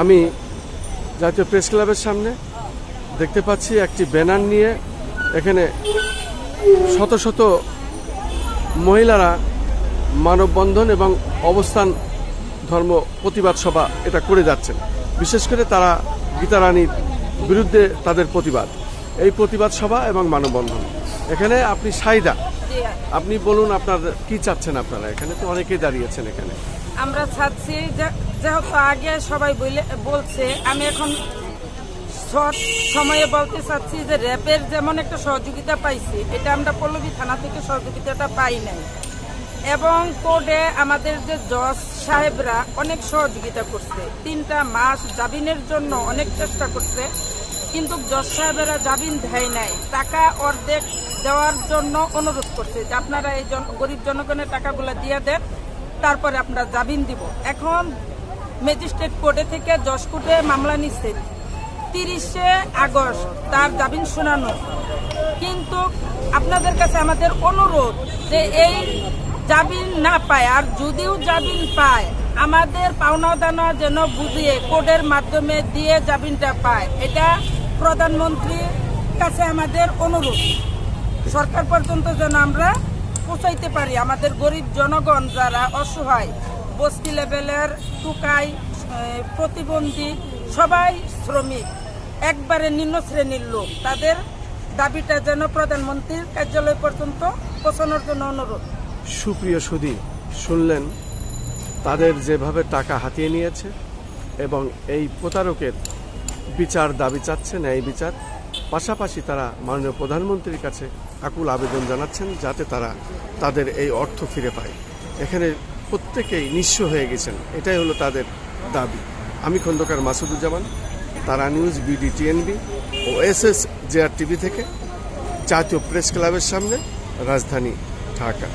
আমি জাতীয় প্রেস ক্লাবের সামনে দেখতে পাচ্ছি একটি ব্যানার নিয়ে এখানে শত শত মহিলারা মানববন্ধন এবং অবস্থান ধর্ম প্রতিবাদ সভা এটা করে যাচ্ছেন। বিশেষ করে তারা গীতা রানীর বিরুদ্ধে তাদের প্রতিবাদ, এই প্রতিবাদ সভা এবং মানববন্ধন। এখানে আপনি সাইদা, আপনি বলুন আপনার কি চাচ্ছেন? আপনারা এখানে তো অনেকেই দাঁড়িয়েছেন। এখানে আমরা চাচ্ছি যেহেতু আগে সবাই বলছে, আমি এখন সময়ে বলতে চাচ্ছি যে র্যাবের যেমন একটা সহযোগিতা পাইছি, এটা আমরা পল্লবী থানা থেকে সহযোগিতাটা পাই নাই। এবং কোর্টে আমাদের যে জজ সাহেবরা অনেক সহযোগিতা করছে, 3টা মাস জামিনের জন্য অনেক চেষ্টা করছে, কিন্তু জজ সাহেবেরা জামিন দেয় নাই। টাকা অর্ধেক দেওয়ার জন্য অনুরোধ করছে যে আপনারা এই গরিব জনগণের টাকাগুলো দিয়ে দেন, তারপরে আমরা জামিন দিব। এখন ম্যাজিস্ট্রেট কোর্টে থেকে জজ কোর্টে মামলা নিচ্ছে 30শে আগস্ট তার জামিন শোনানো। কিন্তু আপনাদের কাছে আমাদের অনুরোধ যে এই জামিন না পায়, আর যদিও জামিন পায় আমাদের পাওনা দানা যেন বুঝিয়ে কোর্টের মাধ্যমে দিয়ে জামিনটা পায়। এটা প্রধানমন্ত্রীর কাছে আমাদের অনুরোধ, সরকার পর্যন্ত যেন আমরা পৌঁছাইতে পারি। আমাদের গরিব জনগণ যারা অসহায়, বস্তি লেভেলের, টুকাই, প্রতিবন্ধী, সবাই শ্রমিক, একবারে নিম্ন শ্রেণীর লোক, তাদের দাবিটা যেন প্রধানমন্ত্রীর কার্যালয় পর্যন্ত পৌঁছানোর জন্য অনুরোধ। সুপ্রিয় সুধী, শুনলেন তাদের যেভাবে টাকা হাতিয়ে নিয়েছে এবং এই প্রতারকের বিচার দাবি চাচ্ছেন, এই বিচার। পাশাপাশি তারা মাননীয় প্রধানমন্ত্রীর কাছে আকুল আবেদন জানাচ্ছেন যাতে তারা তাদের এই অর্থ ফিরে পায়। এখানে প্রত্যেকেই নিঃস্ব হয়ে গেছেন, এটাই হলো তাদের দাবি। আমি খন্দকার মাসুদুজ্জামান, তারা নিউজ, BDTNB ও SSJR TV থেকে জাতীয় প্রেস ক্লাবের সামনে, রাজধানী ঢাকা।